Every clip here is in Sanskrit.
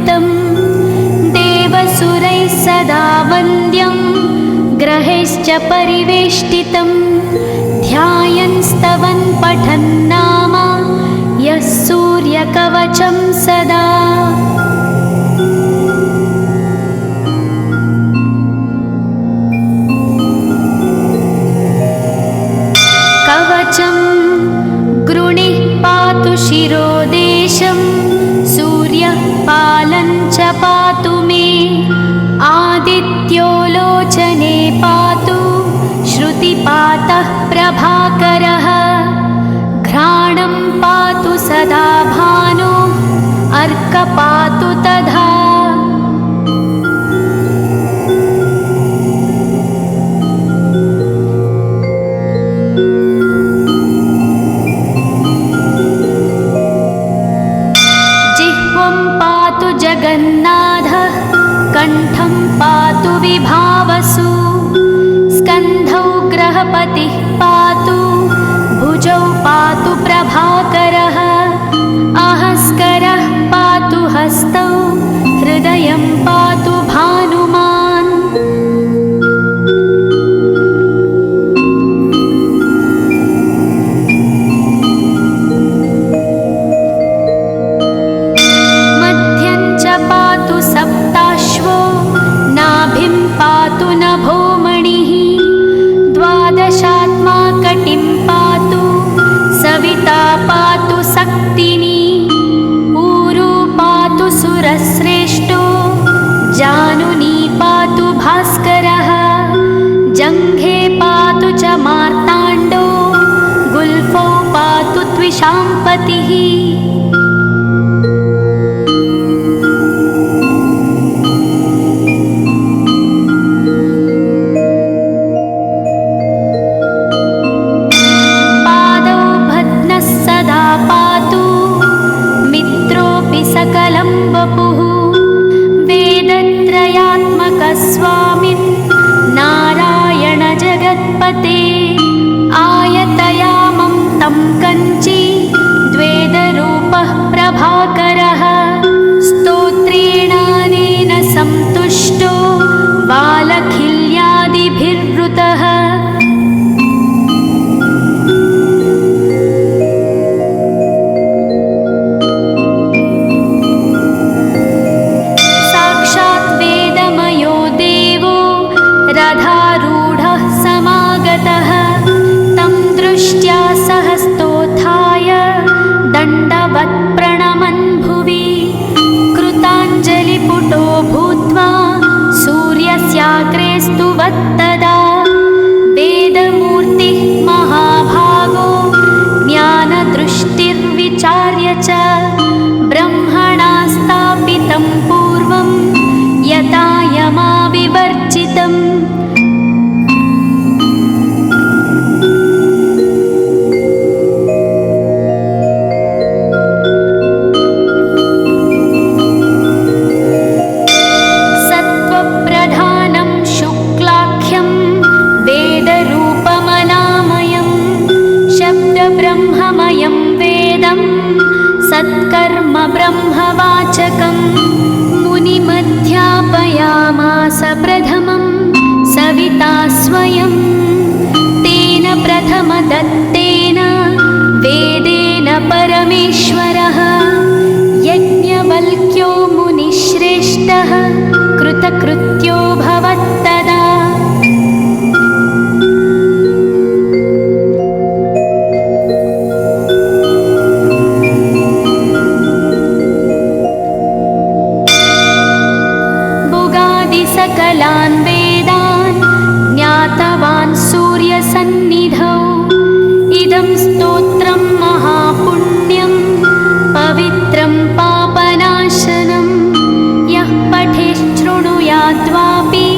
विवृतं देवसुरैः सदा वन्द्यं ग्रहैश्च परिवेष्टितं ध्यायन् स्तवन् पठन् नाम यः सूर्यकवचं सदा। कवचं गृणिः पातु शिरोदेशं सूर्यः पालं च पातु मे आदित्यो लोचने पातु श्रुतिपातः प्रभाकरः घ्राणं पातु सदा भानु अर्क पातु तथा। जगन्नाथः कण्ठं पातु विभावसु स्कन्धौ ग्रहपतिः पातु भुजौ पातु प्रभाकरः अहस्करः पातु हस्तौ हृदयं पातु भानुमान्। सप्ताश्वो नाभिं पातु नभोमणिः द्वादशात्मा कटिं पातु सविता पातु सक्तिनी ऊरू पातु सुरश्रेष्ठो जानुनी पातु भास्करः जङ्घे पातु च मार्ताण्डो गुल्फौ पातु त्विषाम्पतिः। सकलं वपुः वेदत्रयात्मकस्वामिन् नारायण जगत्पते आयतयामं तं कञ्ची द्वेदरूपः प्रभाकरः स्तोत्रेणानेन सन्तुष्टो बालखिल्यादिभिर्वृतः। रथारूढः समागतः तं दृष्ट्या सहस्तोत्थाय दण्डवत् प्रणमन् भुवि कृताञ्जलिपुटो भूत्वा सूर्यस्याग्रे स्तुवत्तदा वेदमूर्तिः महाभागो ज्ञानदृष्टिर्विचार्य च ब्रह्मणा स्थापितं पूर्वं यथा यमाविवर्जितम्। सत्त्वप्रधानं शुक्लाख्यं वेदरूपमनामयं शब्दब्रह्ममयं वेदं सत्कर्म ब्रह्मवाचकं मुनिमध्यापयामास प्रथमं सविता स्वयं तेन प्रथमदत्तेन वेदेन परमेश्वरः यज्ञवल्क्यो मुनिश्रेष्ठः कृतकृत्यो भवत्तदा। सकलान् वेदान् ज्ञातवान् सूर्यसन्निधौ इदं स्तोत्रं महापुण्यं पवित्रं पापनाशनं यः पठेच्छृणुयाद्वापि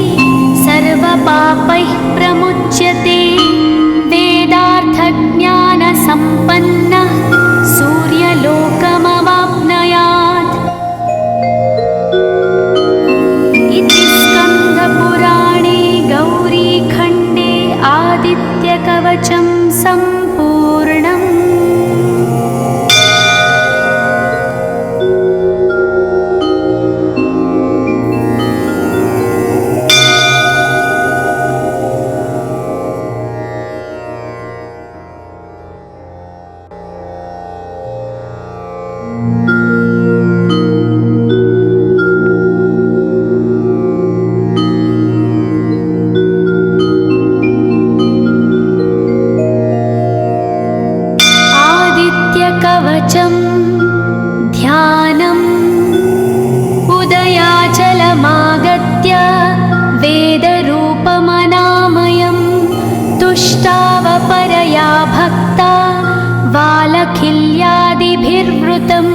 विवृतं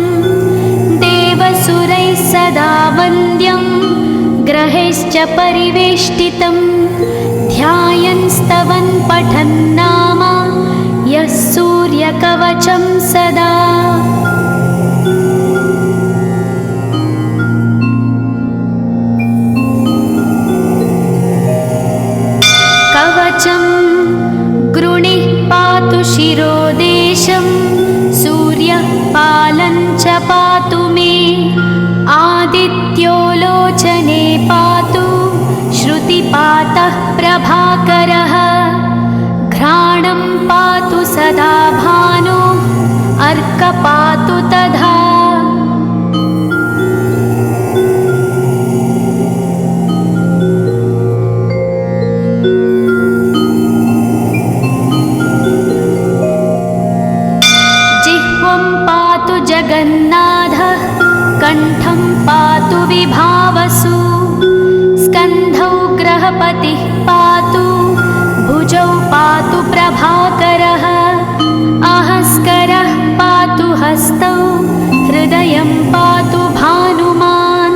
देवसुरैः सदा वन्द्यं ग्रहैश्च परिवेष्टितं ध्यायन् स्तवन् पठन् नाम यः सूर्यकवचं सदा। कवचं गृणिः पातु शिरोदेशं सूर्यः पालं च पातु मे आदित्यो लोचने पातु श्रुतिपातः प्रभाकरः घ्राणं पातु सदा भानो अर्क पातु तथा। जगन्नाथः कण्ठं पातु विभावसु स्कन्धौ ग्रहपतिः पातु भुजौ पातु प्रभाकरः अहस्करः पातु हस्तौ हृदयं पातु भानुमान्।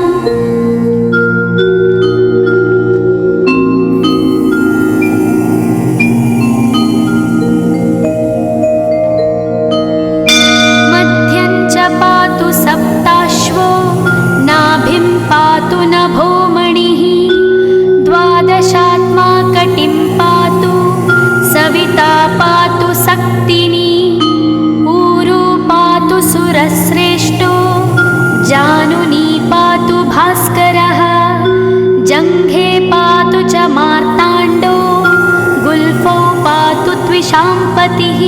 सप्ताश्वो नाभिं पातु नभोमणिः द्वादशात्मा कटिं पातु सविता पातु सक्तिनी ऊरू पातु सुरश्रेष्ठो जानुनी पातु भास्करः जङ्घे पातु च मार्ताण्डो गुल्फौ पातु त्विषाम्पतिः।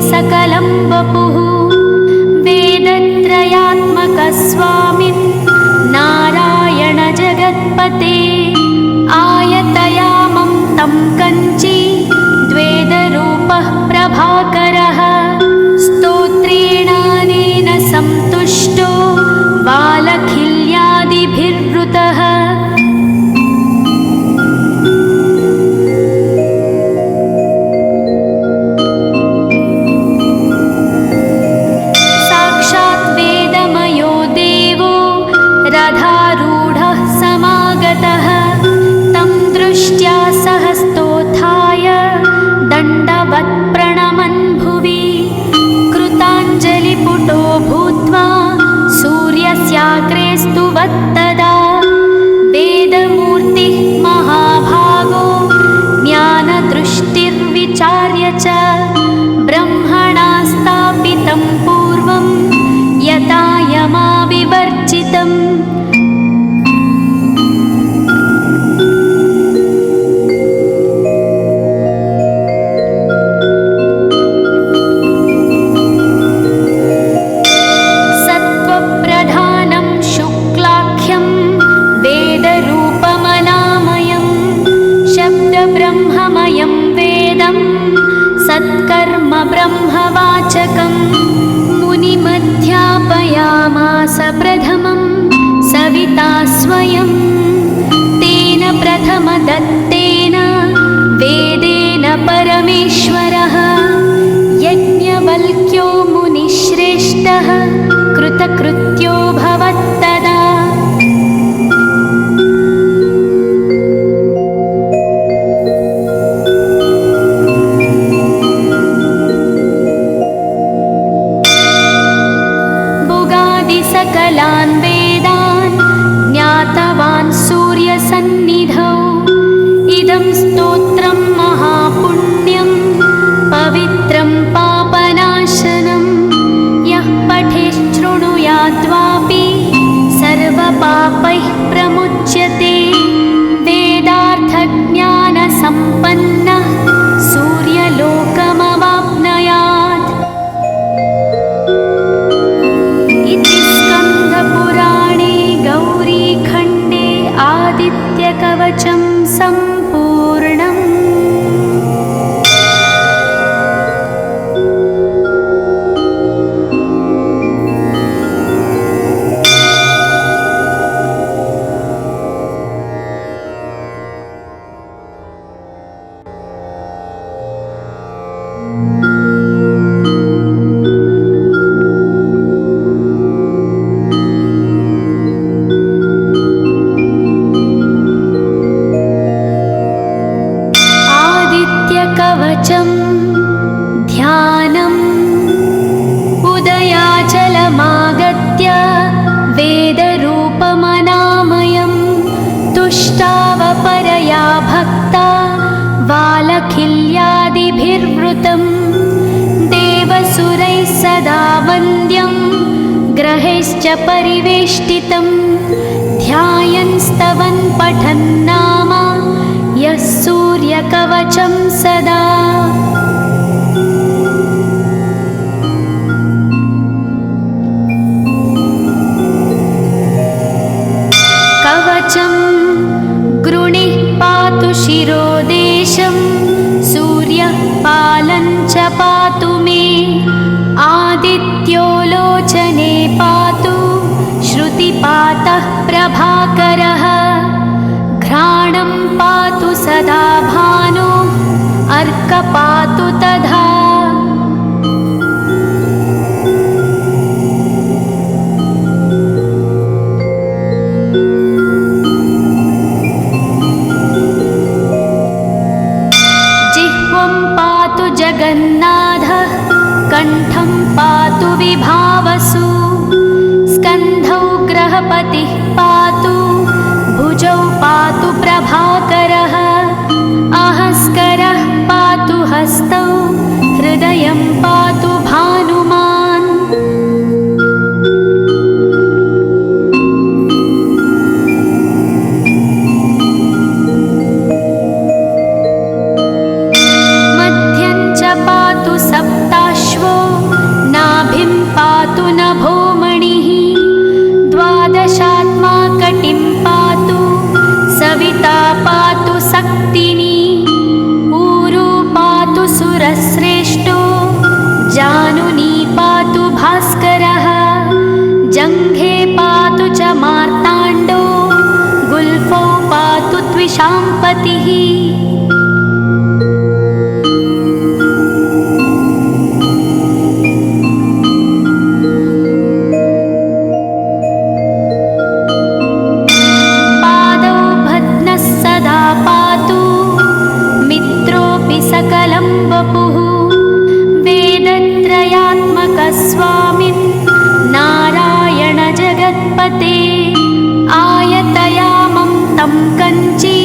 सकलं वपुः वेदत्रयात्मकस्वामिन् नारायण जगत्पते आयतयामं तं कञ्ची द्वेदरूपः प्रभाकरः स्तोत्रेणानेन सन्तुष्टो बालखिल्यादिभिर्वृतः। रथारूढः समागतः तं दृष्ट्या सहस्तोत्थाय दण्डवत् प्रणमन् भुवि कृताञ्जलिपुटो भूत्वा सूर्यस्याग्रे स्तुवत्तदा वेदमूर्तिः महाभागो ज्ञानदृष्टिर्विचार्य च ब्रह्मणा स्थापितं पूर्वं यथा यमाविवर्जितम्। सत्त्वप्रधानं शुक्लाख्यं वेदरूपमनामयं शब्दब्रह्ममयं वेदं सत्कर्म ब्रह्मवाचकम् मुनिमध्यापयामास प्रथमं सविता स्वयं तेन प्रथमदत्तेन वेदेन परमेश्वरः यज्ञवल्क्यो मुनिश्रेष्ठः कृतकृत्यो भवत्तदा। सकलान् वेदान् ज्ञातवान् सूर्यसन्निधौ इदं स्तोत्रं महापुण्यं पवित्रं पापनाशनं यः पठेच्छृणुयाद्वापि सर्वपापैः प्रमुच्यते वेदार्थज्ञानसम्पन्नः सूर्यलोकमवाप्नुयात्। स्कन्दपुराणे गौरीखण्डे आदित्यकवचं सम्पूर्णम्। कवचं ध्यानम् उदयाचलमागत्य वेदरूपमनामयं तुष्टावपरया भक्ता वालखिल्यादिभिर्वृतं देवसुरैः सदा वन्द्यं ग्रहैश्च परिवेष्टितं ध्यायन् स्तवन् पठन् नाम यः सूर्यकवचं सदा। कवचं गृणिः पातु शिरोदेशं सूर्यः पालं च पातु मे आदित्यो लोचने पातु श्रुतिपातः प्रभाकरः घ्राणं पातु सदा भानो अर्क पातु तथा। जिह्वं पातु जगन्नाथः कण्ठं पातु विभावसु स्कन्धौ ग्रहपतिः पातु भुजौ पातु प्रभाकरः अहस्करः पातु हस्तौ हृदयं पातु भानुमान्। मध्यं च पातु सप्ताश्वो नाभिं पातु नभोमणिः द्वादशात्मा कटिं पातु सविता पातु सक्तिनी ऊरू पातु सुरश्रेष्ठो जानुनी पातु भास्करः जङ्घे पातु च मार्ताण्डो गुल्फौ पातु त्विषाम्पतिः। सकलं वपुः वेदत्रयात्मकस्वामिन् नारायण जगत्पते आयतयामं तं कञ्ची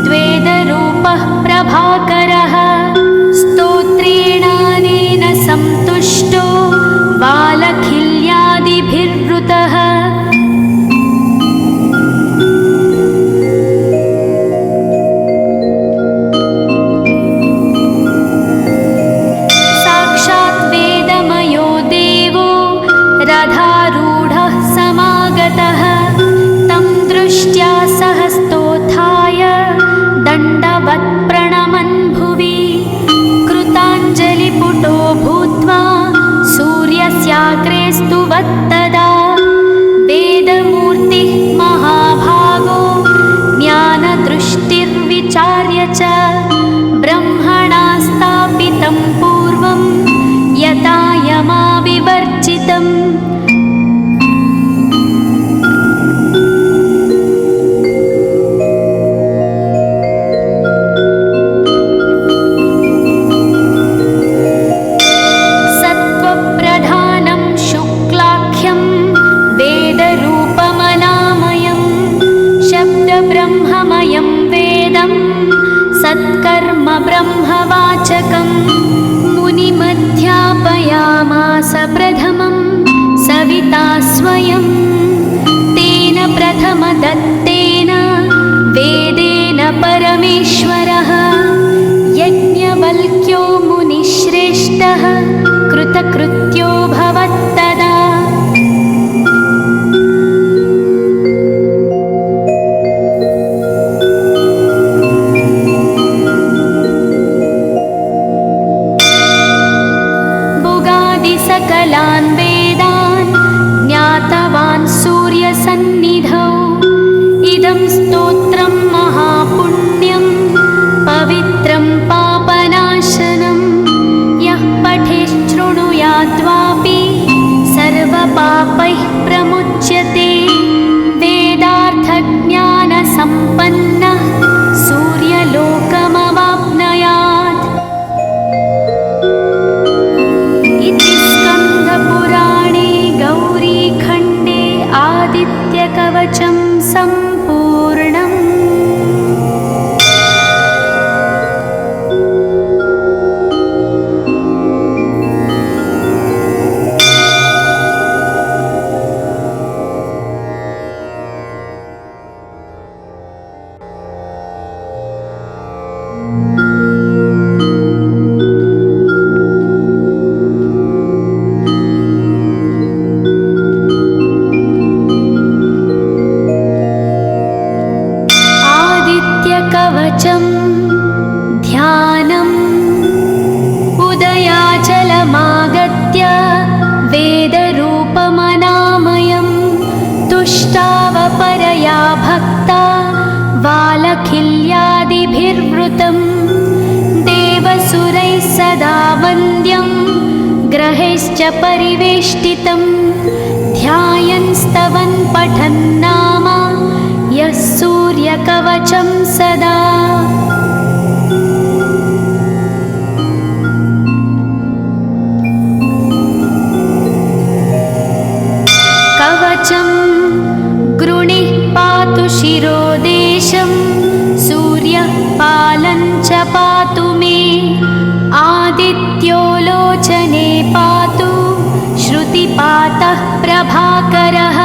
द्वेदरूपः प्रभाकरः स्तोत्रेणानेन सन्तुष्टो वालखिल्यादिभिर्वृतः। रथारूढः समागतः तं दृष्ट्या सहस्तोत्थाय दण्डवत् प्रणमन् भुवि कृताञ्जलिपुटो भूत्वा सूर्यस्याग्रे स्तुवत्तदा वेदमूर्तिः महाभागो ज्ञानदृष्टिर्विचार्य च ब्रह्मणा स्थापितं पूर्वं यथा यमाविवर्जितम्। सत्त्वप्रधानं शुक्लाख्यं वेदरूपमनामयं शब्दब्रह्ममयं वेदं सत्कर्म ब्रह्मवाचकम् मुनिमध्यापयामास प्रथमं सविता स्वयं तेन प्रथमदत्तेन वेदेन परमेश्वरः यज्ञवल्क्यो मुनिश्रेष्ठः कृतकृत्यो भवत्तदा। सकलान् वेदान् ज्ञातवान् सूर्यसन्निधौ इदं स्तोत्रं महापुण्यं पवित्रं पापनाशनं यः पठेच्छृणुयात् आदित्यकवचं ध्यानम् उदयाचलमागत्य वेदरूपमनामयं तुष्टावपरया भक्ता वालखिल्यादिभिर्वृतं देवसुरैः सदा वन्द्यं ग्रहैश्च परिवेष्टितं ध्यायन् स्तवन् पठन् नाम यः सूर्यकवचं सदा। कवचं गृणिः पातु शिरोदेशं सूर्यः पालं च पातु मे आदित्यो लोचने पातु श्रुतिपातः प्रभाकरः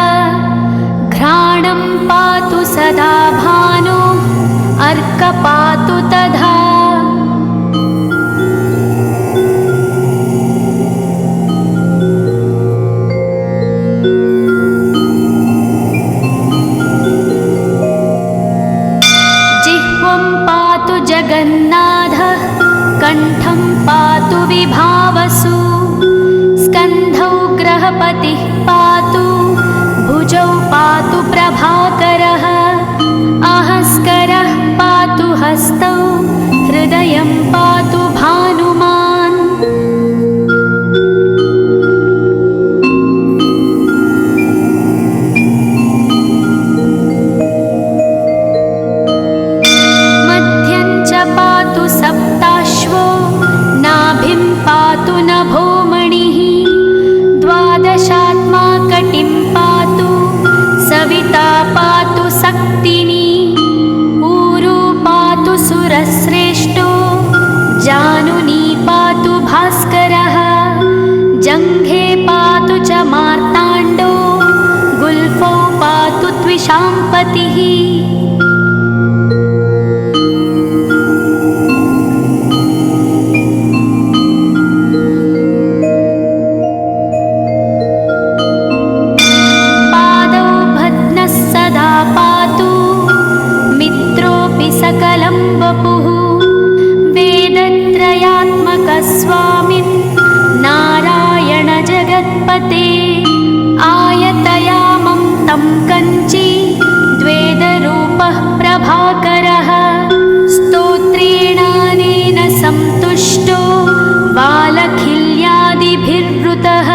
घ्राणं पातु सदा भानो अर्कपातु तथा। जिह्वं पातु जगन्नाथः कण्ठं पातु विभावसु स्कन्धौ ग्रहपतिः पातु भुजौ पातु प्रभाकरः अहस्करः पातु हस्तौ हृदयं पातु भानुमान्। मध्यं च पातु सप्ताश्वो नाभिं पातु नभोमणिः द्वादशात्मा कटिं पातु सविता पातु सक्तिनी ऊरू पातु सुरश्रेष्ठो जानुनी पातु भास्करः जङ्घे पातु च मार्ताण्डो गुल्फौ पातु त्विषाम्पतिः। सकलं वपुः वेदत्रयात्मकस्वामिन् नारायण जगत्पते आयतयामं तं कञ्ची द्वेदरूपः प्रभाकरः स्तोत्रेणानेन सन्तुष्टो वालखिल्यादिभिर्वृतः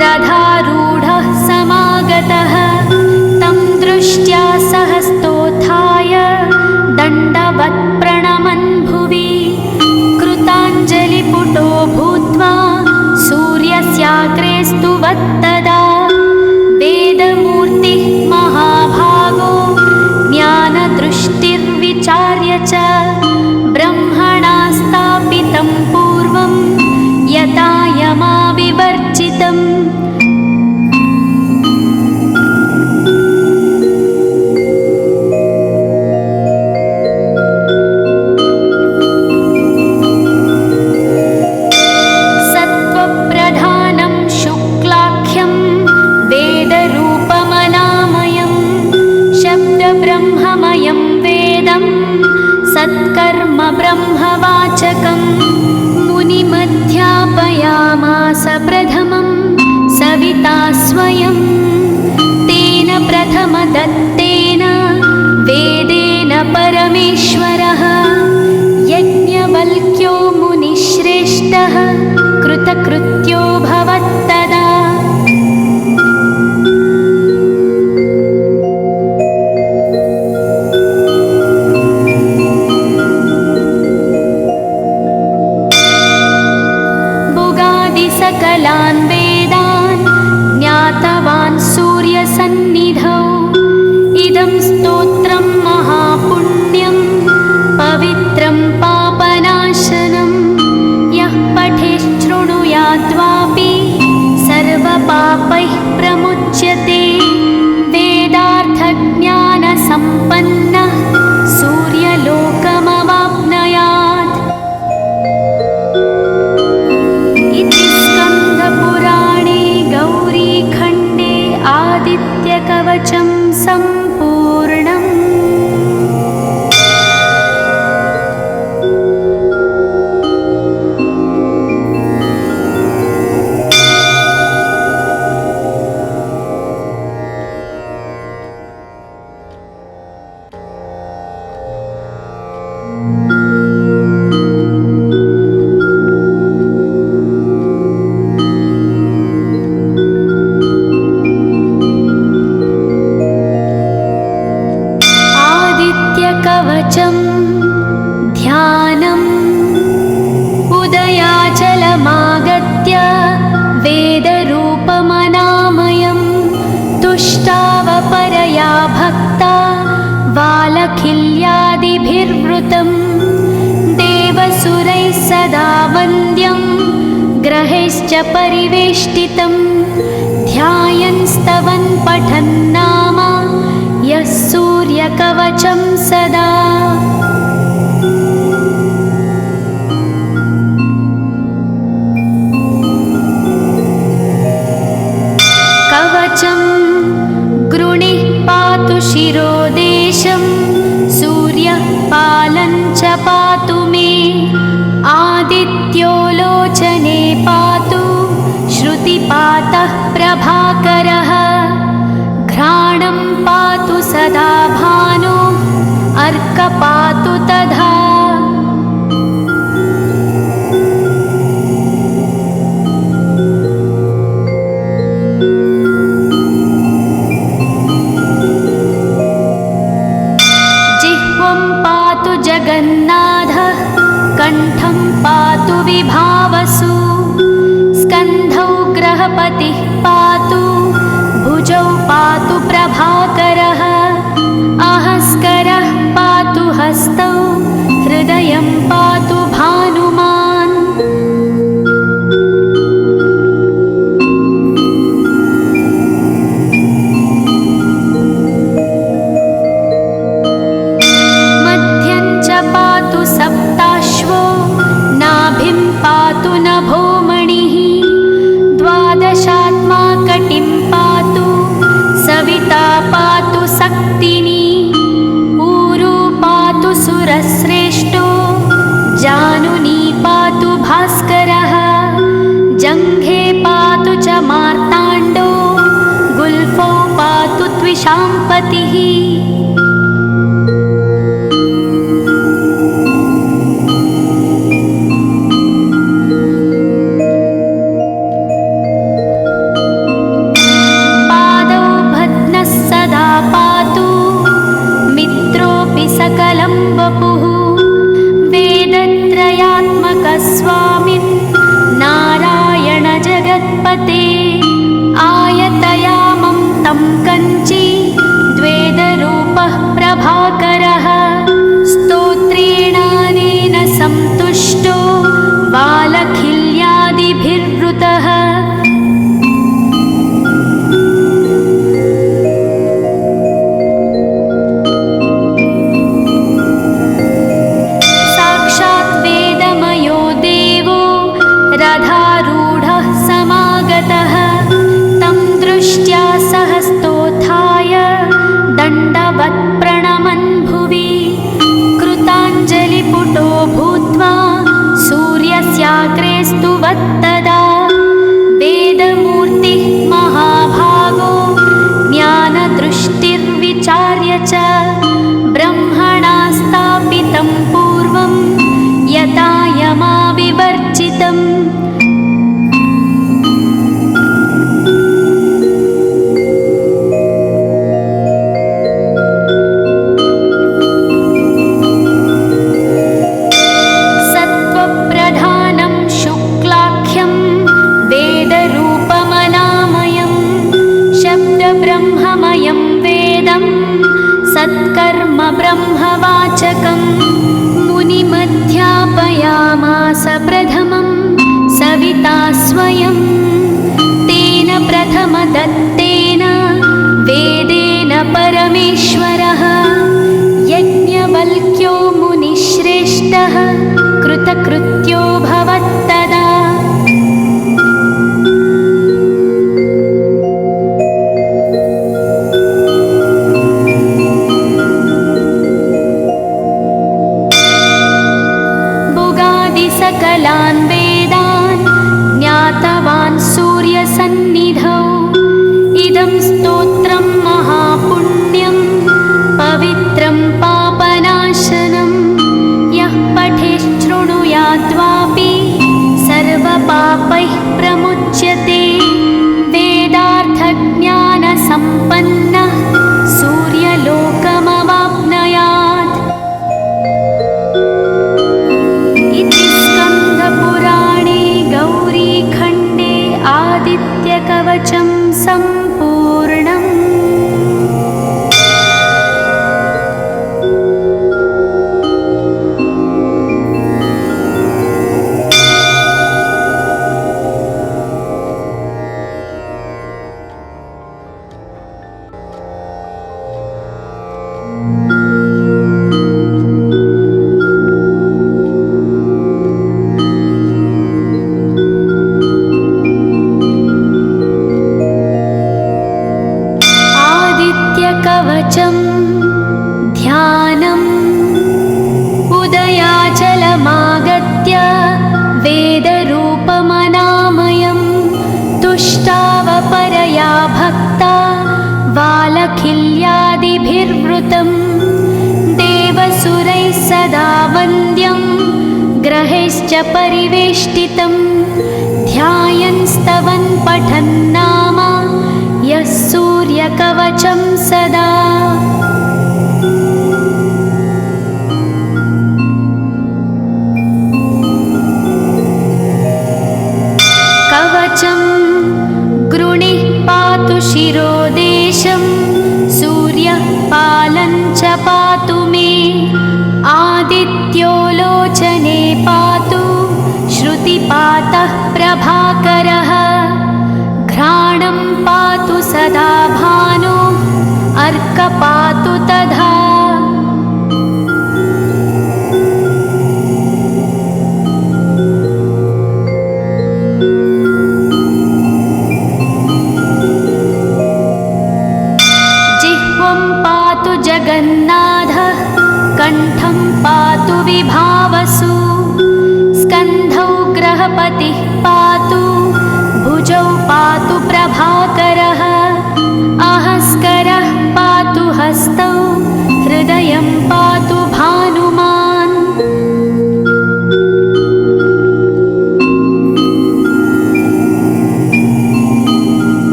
रथारूढः समागतः तं दृष्ट्या सहस्तोत्थाय दण्डवत् प्रणमन् भुवि कृताञ्जलिपुटो भूत्वा सूर्यस्याग्रे स्तुवत्तदा वेदमूर्तिः महाभागो ज्ञानदृष्टिर्विचार्य च ब्रह्मणा स्थापितं पूर्वं यथा यमाविवर्जितम्। सत्त्वप्रधानं शुक्लाख्यं वेदरूपमनामयं शब्दब्रह्ममयं वेदं सत्कर्म ब्रह्मवाचकं मुनिमध्यापयामास प्रथमं सविता स्वयं तेन प्रथमदत्तेन वेदेन परमेश्वरः यज्ञवल्क्यो मुनिश्रेष्ठः कृतकृत्यो भवत्तदा। सकलान् वेदान् ज्ञातवान् सूर्यसन्निधौ इदं स्तोत्रं महापुण्यं पवित्रं पापनाशनं यः पठेच्छृणुयाद्वापि सर्वपापैः प्रमुच्यते वेदार्थज्ञानसम्पन्नः सूर्यलोकमवाप्नुयात्। सदा वन्द्यं ग्रहैश्च परिवेष्टितं ध्यायन् स्तवन् पठन् नाम यः सूर्यकवचं सदा। कवचं गृणिः पातु शिरोदेशं सूर्यः पालं च पातु मे आदित्यो लोचने पातु श्रुतिपातः प्रभाकरः घ्राणं पातु सदा भानो अर्क पातु तथा। जगन्नाथः कण्ठं पातु विभावसु स्कन्धौ ग्रहपतिः पातु भुजौ पातु प्रभाकरः अहस्करः पातु हस्तौ हृदयं पातु भानुमान्। सप्ताश्वो नाभिं पातु नभोमणिः द्वादशात्मा कटिं पातु सविता पातु सक्तिनी ऊरू पातु सुरश्रेष्ठो जानुनी पातु भास्करः जङ्घे पातु च मार्ताण्डो गुल्फौ पातु त्विषाम्पतिः। सकलं वपुः वेदत्रयात्मकस्वामिन् नारायण जगत्पते आयतयामं तं कञ्ची द्वेदरूपः प्रभाकरः स्तोत्रेणानेन सन्तुष्टो बालखिल्यादिभिर्वृतः। रथारूढः समागतः तं दृष्ट्या सहस्तोत्थाय दण्डवत् प्रणमन् भुवि कृताञ्जलिपुटो भूत्वा सूर्यस्याग्रे स्तुवत्तदा वेदमूर्तिः महाभागो ज्ञानदृष्टिर्विचार्य च ब्रह्मणा स्थापितं पूर्वं यथा यमाविवर्जितम्। सत्त्वप्रधानं शुक्लाख्यं वेदरूपमनामयं शब्दब्रह्ममयं वेदं सत्कर्म ब्रह्मवाचकं मुनिमध्यापयामास प्रथमं सविता स्वयं तेन प्रथमदत्तेन वेदेन परमेश्वरः यज्ञवल्क्यो मुनिश्रेष्ठः कृतकृत्यो भवत्तदा। सकलान् वेदान् ज्ञातवान् सूर्यसन्निधौ इदं स्तोत्रं महापुण्यं पवित्रं पापनाशनं यः पठेच्छृणुयाद्वापि सर्वपापैः प्रमुच्यते वेदार्थज्ञानसम्पन्नः सूर्यलोकमवाप्नुयात्। पुराणे गौरीखण्डे आदित्यकवचं सम्पूर्णम्। परिवेष्टितं ध्यायन् स्तवन् पठन् नाम यः सूर्यकवचं सदा। कवचं गृणिः पातु शिरोदेशं सूर्यः पालं च पातु मे आदित्यो लोचने पातु श्रुतिपातः प्रभाकरः घ्राणं पातु सदा भानो अर्क पातु तथा। जिह्वं पातु जगन्नाथः कण्ठं पातु विभावसु स्कन्धौ ग्रहपतिः पातु भुजौ पातु प्रभाकरः अहस्करः पातु हस्तौ हृदयं पातु भानुमान्।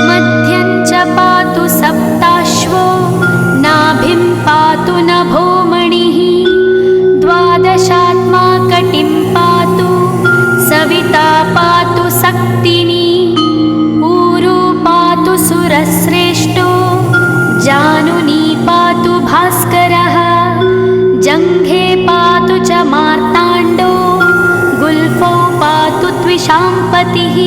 मध्यं च पातु सप्ताश्वो नाभिं पातु नभोमणिः द्वादशात्मा कटिं पातु सविता पातु सक्तिनी ऊरू पातु सुरश्रेष्ठो जानुनी पातु भास्करः जङ्घे पातु च मार्ताण्डो गुल्फौ पातु त्विषाम्पतिः।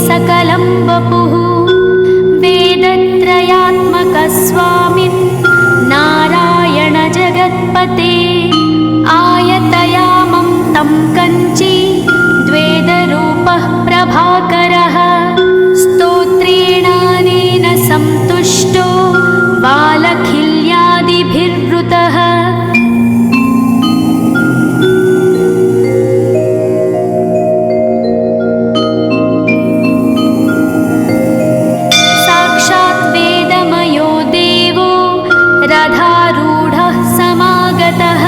सकलं वपुः वेदत्रयात्मकस्वामिन् नारायण जगत्पते आयतयामं तं कञ्ची द्वेदरूपः प्रभाकरः स्तोत्रेणानेन सन्तुष्टो बालखिल्यादिभिर्वृतः। रथारूढः समागतः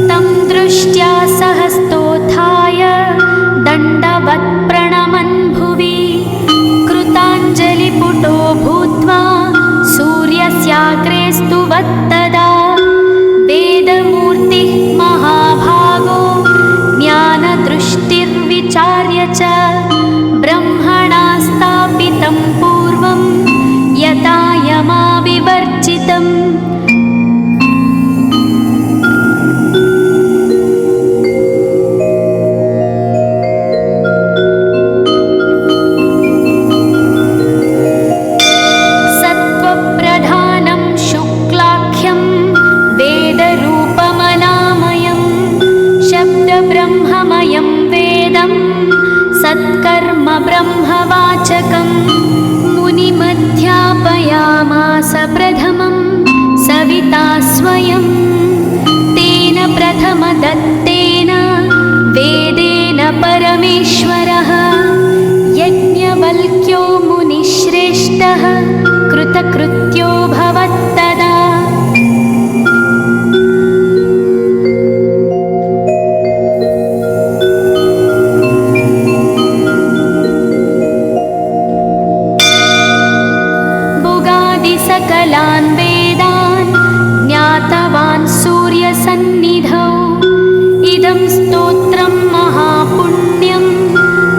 तं दृष्ट्या सहस्तोत्थाय दण्डवत् प्रणमन् भुवि कृताञ्जलिपुटो भूत्वा सूर्यस्याग्रे स्तुवत्तदा वेदमूर्तिः महाभागो ज्ञानदृष्टिर्विचार्य च ब्रह्मणा स्थापितं पूर्वं यथा यमाविवर्जितम्। सत्त्वप्रधानं शुक्लाख्यं वेदरूपमनामयं शब्दब्रह्ममयं वेदं सत्कर्म ब्रह्मवाचकम् मुनिमध्यापयामास प्रथमं सविता स्वयं तेन प्रथमदत्तेन वेदेन परमेश्वरः यज्ञवल्क्यो मुनिश्रेष्ठः कृतकृत्यो भवत्तदा। सकलान् वेदान् ज्ञातवान् सूर्यसन्निधौ इदं स्तोत्रं महापुण्यं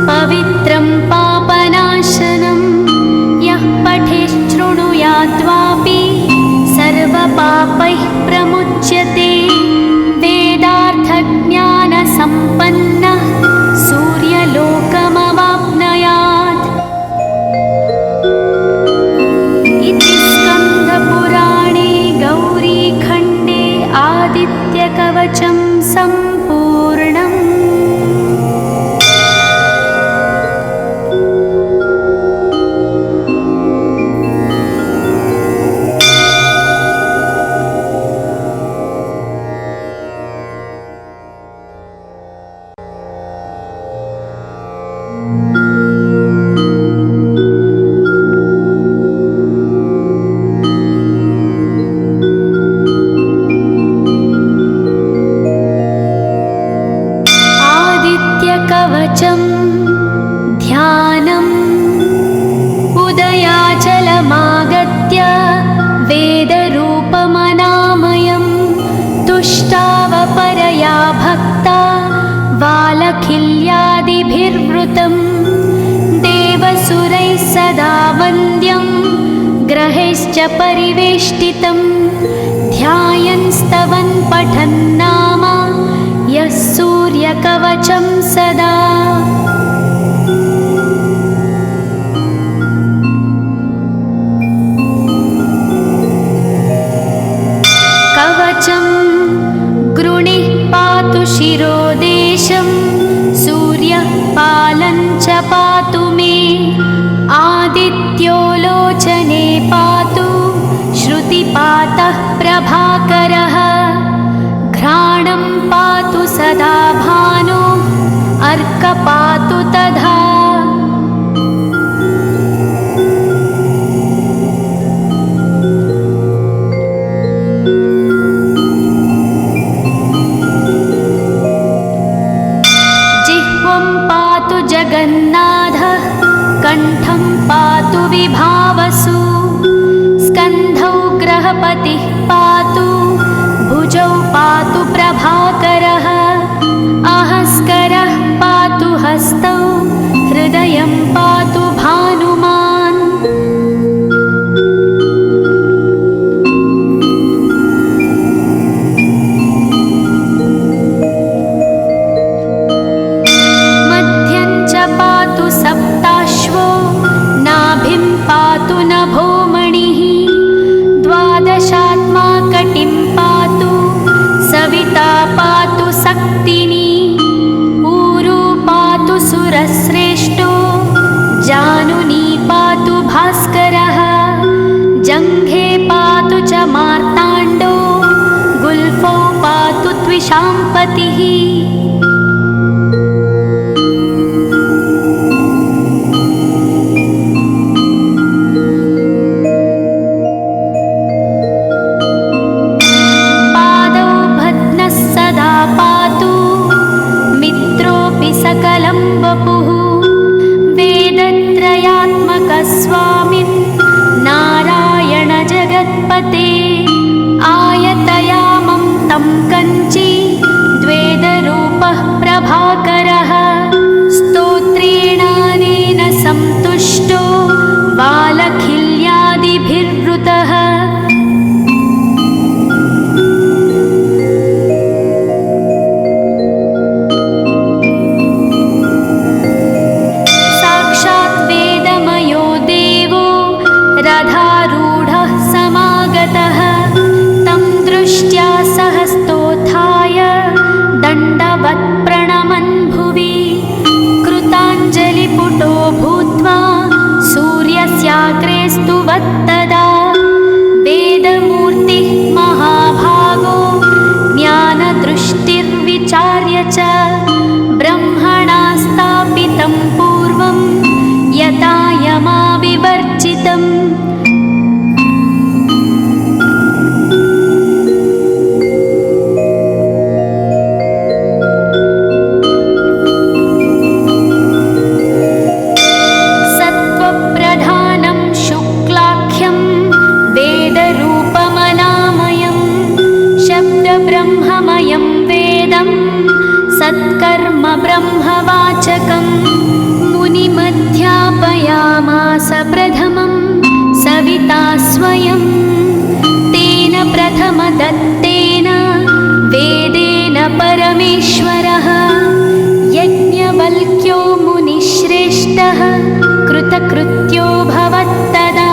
पवित्रं पापनाशनं यः पठेच्छृणुयाद्वापि सर्वपापैः प्रमुच्यते वेदार्थज्ञानसम्पन्नः सूर्यलोकमवाप्नुयात्। इति स्कन्दपुराणे गौरीखण्डे आदित्यकवचं सम्पूर्णम्। विवृतं देवसुरैः सदा वन्द्यं ग्रहैश्च परिवेष्टितं ध्यायन् स्तवन् पठन् नाम यः सूर्यकवचं सदा। कवचं गृणिः पातु शिरोदेशं सूर्यः पालं च पातु मे आदित्यो लोचने पातु श्रुतिपातः प्रभाकरः घ्राणं पातु सदा भानो अर्कपातु तथा। जिह्वं पातु जगन्नाथः कण्ठं पातु विभावसु स्कन्धौ ग्रहपतिः पातु भुजौ पातु प्रभाकरः अहस्करः पातु हस्तौ हृदयं पातु भानुमान्। मध्यं च पातु सप्ताश्वो नाभिं पातु नभोमणिः द्वादशात्मा कटिं पातु सविता पातु सक्तिनी ऊरू पातु सुरश्रेष्ठो जानुनी पातु भास्करः जङ्घे पातु च मार्ताण्डो गुल्फौ पातु त्विषाम्पतिः। सकलं वपुः वेदत्रयात्मकस्वामिन् नारायण जगत्पते आयतयामं तं कञ्ची द्वेदरूपः प्रभाकरः स्तोत्रेणानेन सन्तुष्टो बालखिल्यादिभिर्वृतः। रथारूढः समागतः तं दृष्ट्या सहस्तोत्थाय दण्डवत् प्रणमन् भुवि कृताञ्जलिपुटो भूत्वा सूर्यस्याग्रे स्तुवत्तदा वेदमूर्तिः महाभागो ज्ञानदृष्टिर्विचार्य च ब्रह्मणा स्थापितं पूर्वं यथा यमाविवर्जितम्। सत्त्वप्रधानं शुक्लाख्यं वेदरूपमनामयं शब्दब्रह्ममयं वेदं सत्कर्म ब्रह्मवाचकम् मुनिमध्यापयामास प्रथमं सविता स्वयं तेन प्रथमदत्तेन वेदेन परमेश्वरः यज्ञवल्क्यो मुनिश्रेष्ठः कृतकृत्यो भवत्तदा।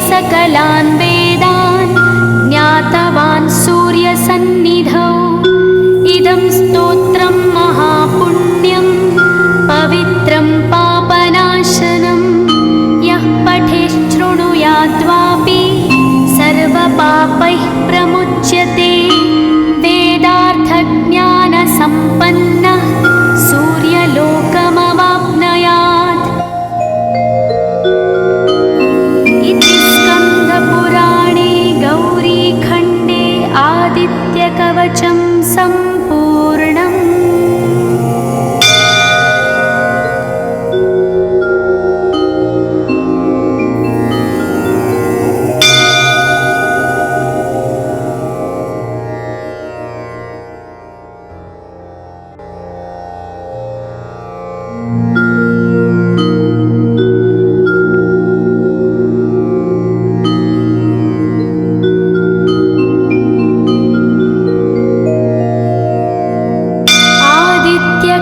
सकलान् वेदान् ज्ञातवान् सूर्यसन्निधौ इदं स्तोत्रं महापुण्यं पवित्रं पापनाशनं यः पठेच्छृणुयाद्वापि सर्वपापैः प्रमुच्यते वेदार्थज्ञानसम्पन्नः सूर्यलोकमवाप्नुयात्। इति स्कन्दपुराणे गौरीखण्डे आदित्यकवचं सम्पूर्णम्।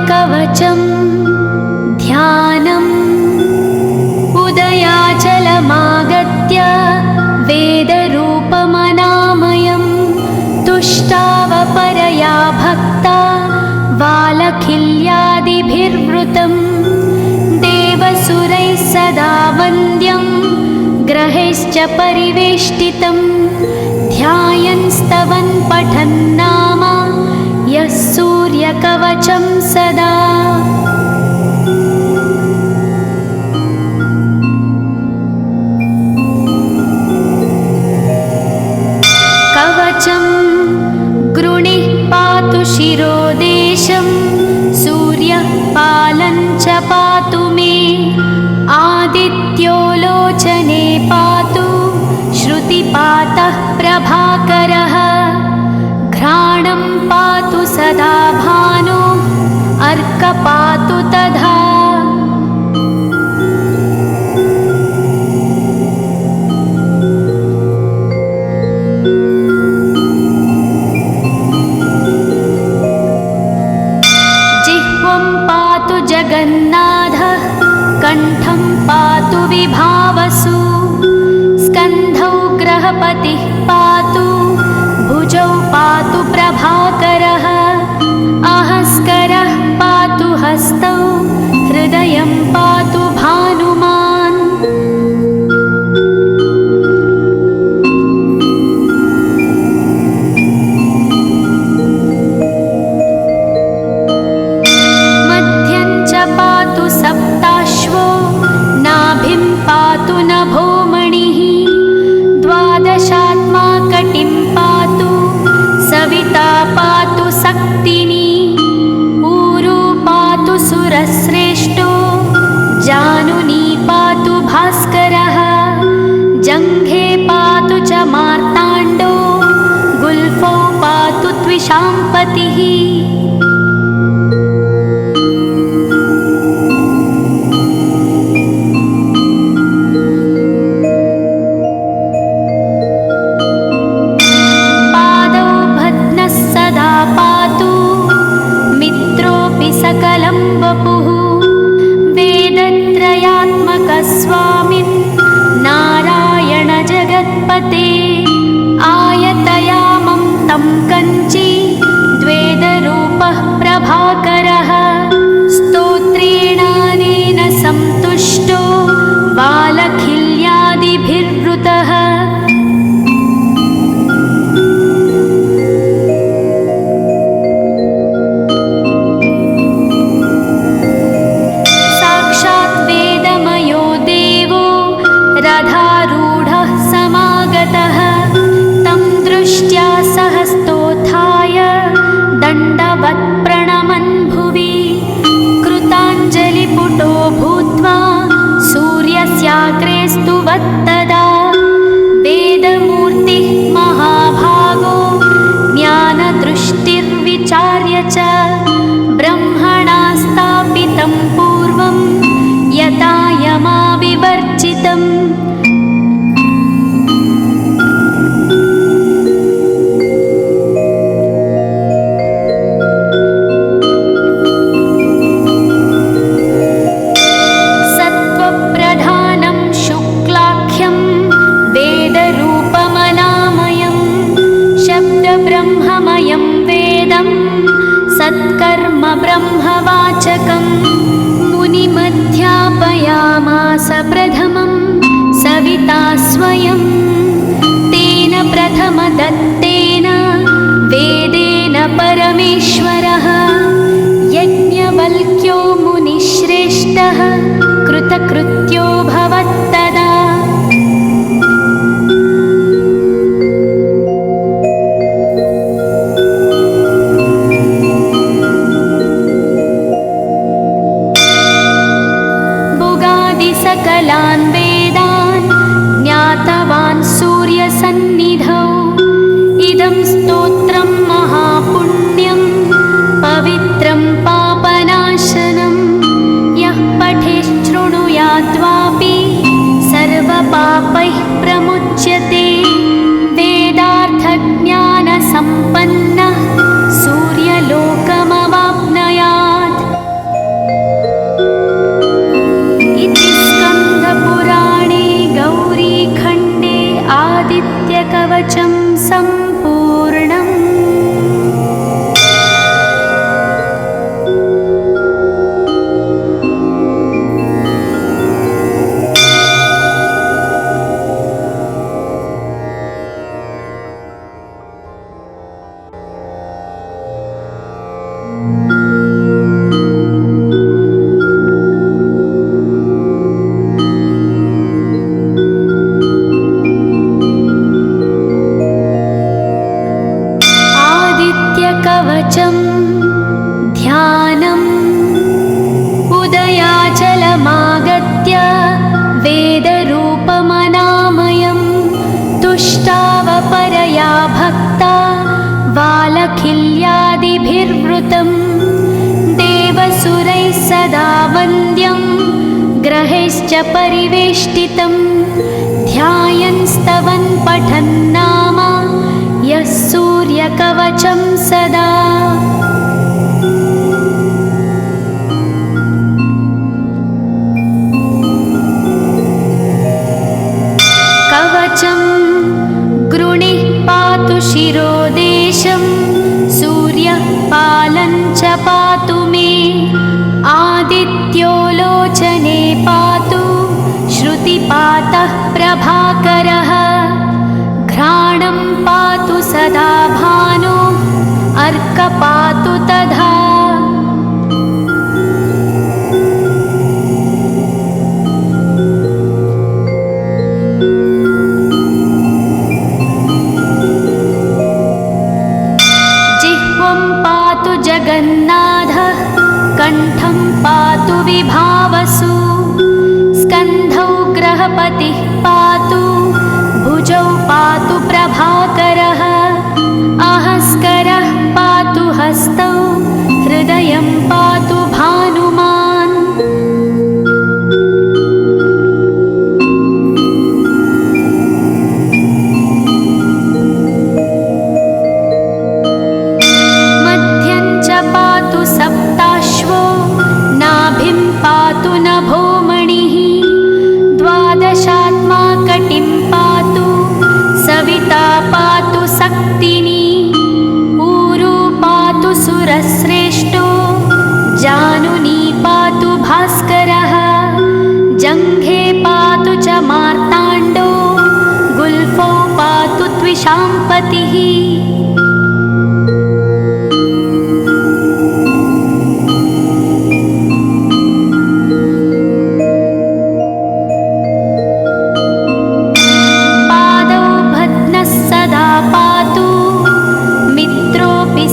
कवचं ध्यानम् उदयाचलमागत्य वेदरूपमनामयं तुष्टावपरया भक्ता वालखिल्यादिभिर्वृतं देवसुरैः सदा वन्द्यं ग्रहैश्च परिवेष्टितं ध्यायन् स्तवन् पठन् नाम यः सूर्यकवचं सदा। कवचं गृणिः पातु शिरोदेशं सूर्यः पालं च पातु मे आदित्यो लोचने पातु श्रुतिपातः प्रभाकरः घ्राणं पातु सदा भानो अर्कपातु तथा। जिह्वं पातु जगन्नाथः कण्ठं पातु विभावसु स्कन्धौ ग्रहपतिः पातु भुजौ पातु प्रभाकरः अहस्करः पातु हस्तौ हृदयं पातु भानुमान्। मध्यं च पातु सप्ताश्वो नाभिं पातु नभोमणिः द्वादशात्मा कटिं पातु सविता पातु सक्तिनी ऊरू पातु सुरश्रेष्ठो जानुनी पातु भास्करः जङ्घे पातु च मार्ताण्डो गुल्फौ पातु त्विषाम्पतिः। सकलं वपुः वेदत्रयात्मकस्वामिन् नारायण जगत्पते आयतयामं तं कञ्ची द्वेदरूपः प्रभाकरः स्तोत्रेणानेन सन्तुष्टो वालखिल्यादिभिर्वृतः। रथारूढः समागतः तं दृष्ट्या सहस्तोत्थाय दण्डवत् प्रणमन् भुवि कृताञ्जलिपुटो भूत्वा सूर्यस्याग्रे स्तुवत्तदा वेदमूर्तिः महाभागो ज्ञानदृष्टिर्विचार्य च ब्रह्मणा स्थापितं पूर्वं यथा यमाविवर्जितम्। सत्त्वप्रधानं शुक्लाख्यं वेदरूपमनामयं शब्दब्रह्ममयं वेदं सत्कर्म ब्रह्मवाचकम् मुनिमध्यापयामास प्रथमं सविता स्वयं तेन प्रथमदत्तेन वेदेन परमेश्वरः यज्ञवल्क्यो मुनिश्रेष्ठः कृतकृत्यो भवत्तदा। सकलान् वेदान् ज्ञातवान् सूर्यसन्निधौ इदं स्तोत्रं महापुण्यं पवित्रं पापनाशनं यः पठेच्छृणुयात् कवचं ध्यानम् उदयाचलमागत्य वेदरूपमनामयं तुष्टावपरया भक्ता वालखिल्यादिभिर्वृतं देवसुरैः सदा वन्द्यं ग्रहैश्च परिवेष्टितं ध्यायन् स्तवन् पठन् नाम यः सूर्यकवचं सदा। कवचं गृणिः पातु शिरोदेशं सूर्यः पालं च पातु मे आदित्यो लोचने पातु श्रुतिपातः प्रभाकरः घ्राणं पातु सदा भानो अर्क पातु तथा। जिह्वं पातु जगन्नाथः कण्ठं पातु विभावसु स्कन्धौ ग्रहपतिः पातु भुजौ पातु प्रभाकरः अहस्करः पातु हस्तौ हृदयं पातु भानुमान्। मध्यं च पातु सप्ताश्वो नाभिं पातु नभोमणिः द्वादशात्मा कटिं पातु सविता पातु सक्तिनी ऊरू पातु सुरश्रेष्ठो जानुनी पातु भास्करः जङ्घे पातु च मार्ताण्डो गुल्फौ पातु त्विषाम्पतिः।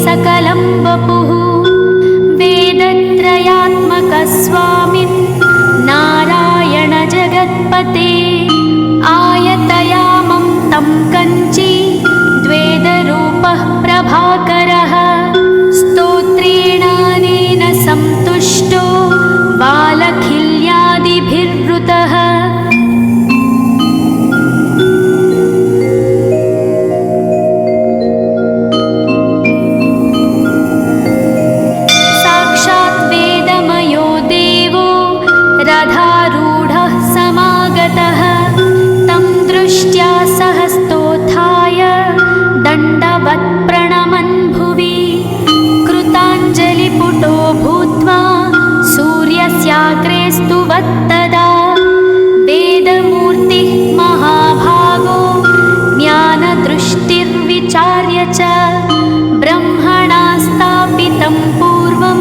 सकलं वपुः वेदत्रयात्मकस्वामिन् नारायण जगत्पते आयतयामं तं कञ्ची द्वेदरूपः प्रभाकरः स्तोत्रेणानेन सन्तुष्टो वालखिल्यादिभिर्वृतः। रथारूढः समागतः तं दृष्ट्या सहस्तोत्थाय दण्डवत् प्रणमन् भुवि कृताञ्जलिपुटो भूत्वा सूर्यस्याग्रे स्तुवत्तदा वेदमूर्तिः महाभागो ज्ञानदृष्टिर्विचार्य च ब्रह्मणा स्थापितं पूर्वं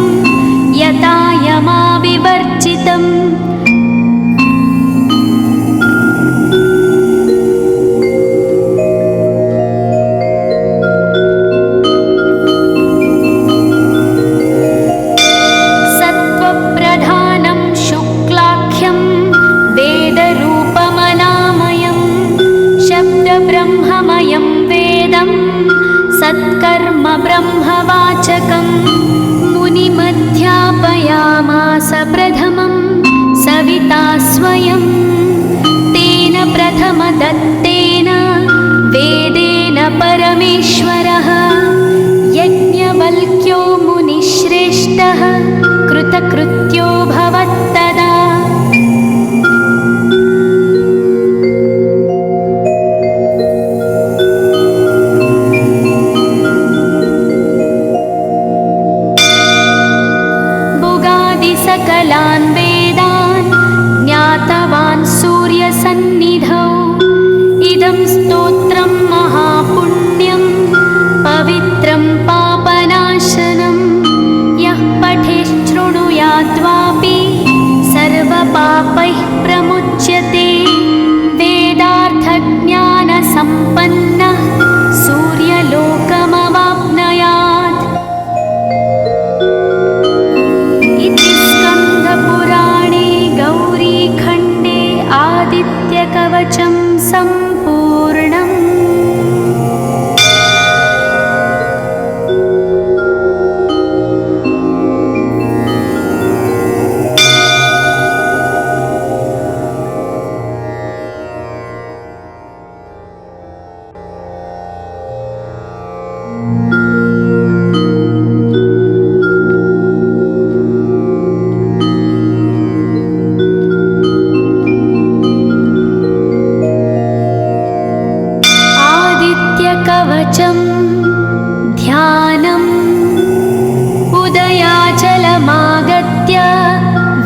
यथा यमाविवर्जितम्। सत्त्वप्रधानं शुक्लाख्यं वेदरूपमनामयं शब्दब्रह्ममयं वेदं सत्कर्म ब्रह्मवाचकम् मुनिमध्यापयामास प्रथमं सविता स्वयं तेन प्रथमदत्तेन वेदेन परमेश्वरः यज्ञवल्क्यो मुनिश्रेष्ठः कृतकृत्यो भवत्तदा। सकलान् वेदान् ज्ञातवान् सूर्यसन्निधौ इदं स्तोत्रं महापुण्यं पवित्रं पापनाशनं यः पठेच्छृणुयाद्वापि सर्वपापैः प्रमुच्यते वेदार्थज्ञानसम्पन्नः सूर्यलोकमवाप्नुयात्। कवचं सम्पूर्णम्। ध्यानम् उदयाचलमागत्य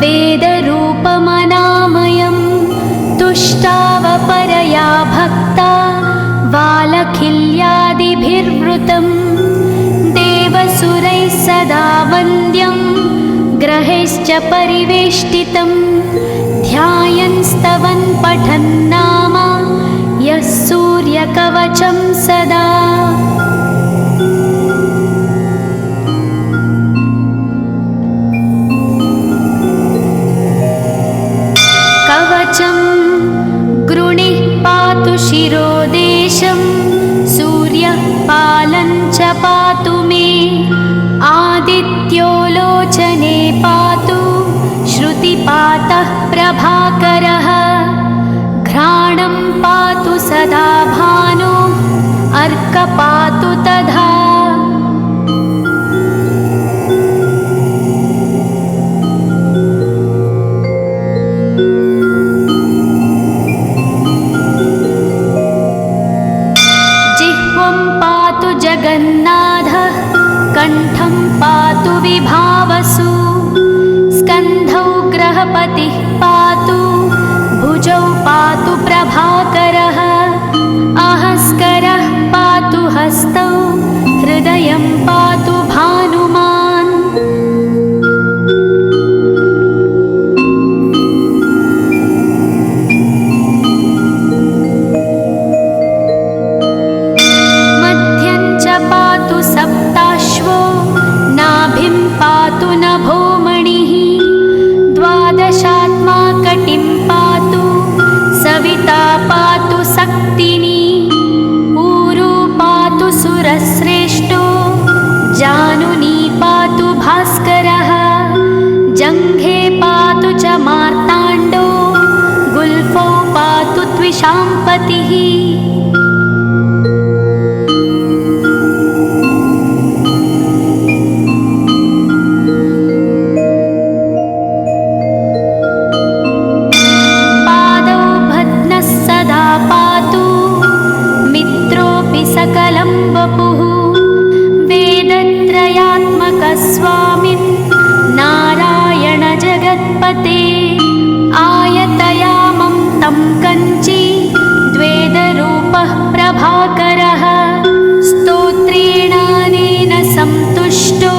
वेदरूपमनामयं तुष्टावपरया भक्ता वालखिल्यादिभिर्वृतं देवसुरैः सदा वन्द्यं ग्रहैश्च परिवेष्टितं ध्यायन् स्तवन् पठन् नाम यः सूर्यकवचं सदा। कवचं गृणिः पातु शिरोदेशं सूर्यः पालं च पातु मे आदित्यो लोचने पातु श्रुतिपातः प्रभाकरः घ्राणं पातु सदा भानो अर्कपातु तथा। जिह्वं पातु जगन्नाथः कण्ठं पातु विभावसु स्कन्धौ ग्रहपतिः पातु भुजौ पातु प्रभाकरः अहस्करः पातु हस्तौ हृदयं पातु भानुमान्। मध्यं च पातु सप्ताश्वो नाभिं पातु नभोमणिः द्वादशात्मा कटिं पातु सविता पातु सक्तिनी ऊरू पातु सुरश्रेष्ठो जानुनी पातु भास्करः जङ्घे पातु च मार्ताण्डो गुल्फौ पातु त्विषाम्पतिः। सकलं वपुः वेदत्रयात्मकस्वामिन् नारायण जगत्पते आयतयामं तं कञ्ची द्वेदरूपः प्रभाकरः स्तोत्रेणानेन सन्तुष्टो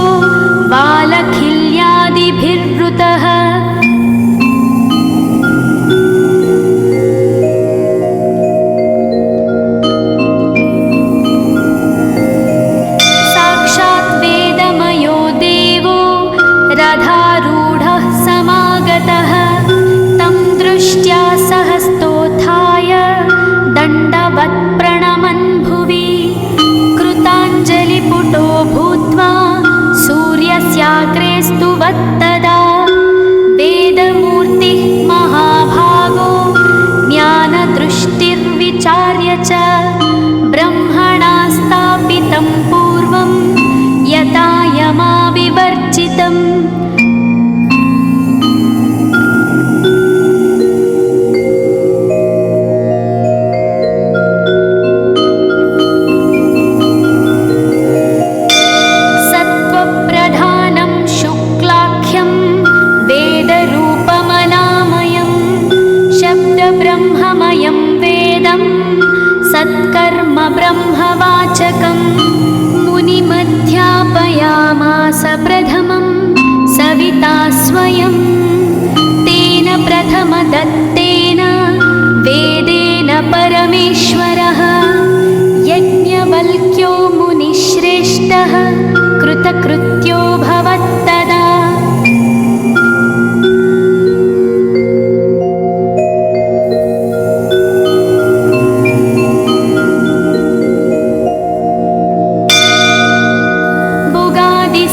वालखिल्यादिभिर्वृतः। रथारूढः समागतः तं दृष्ट्या सहस्तोत्थाय दण्डवत् प्रणमन् भुवि कृताञ्जलिपुटो भूत्वा सूर्यस्याग्रे स्तुवत्तदा वेदमूर्तिः महाभागो ज्ञानदृष्टिर्विचार्य च ब्रह्मणा स्थापितं पूर्वं यथा यमाविवर्जितम्। सत्त्वप्रधानं शुक्लाख्यं वेदरूपमनामयं शब्दब्रह्ममयं वेदं सत्कर्म ब्रह्मवाचकम् मुनिमध्यापयामास प्रथमं सविता स्वयं तेन प्रथमदत्तेन वेदेन परमेश्वरः यज्ञवल्क्यो मुनिश्रेष्ठः कृतकृत्यो भवत्तदा।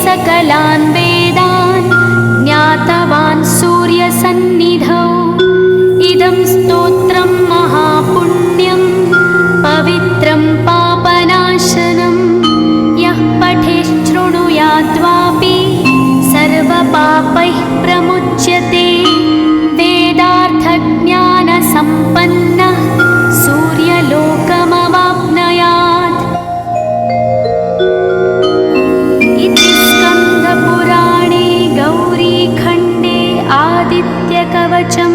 सकलान् वेदान् ज्ञातवान् सूर्यसन्निधौ। इदं स्तोत्रं महापुण्यं पवित्रं पापनाशनं यः पठेच्छृणुयाद्वापि सर्वपापैः प्रमुच्यते। वेदार्थज्ञानसम्पन्नः सूर्यलोकमवाप्नुयात्। इति स्कन्दपुराणे गौरीखण्डे आदित्यकवचं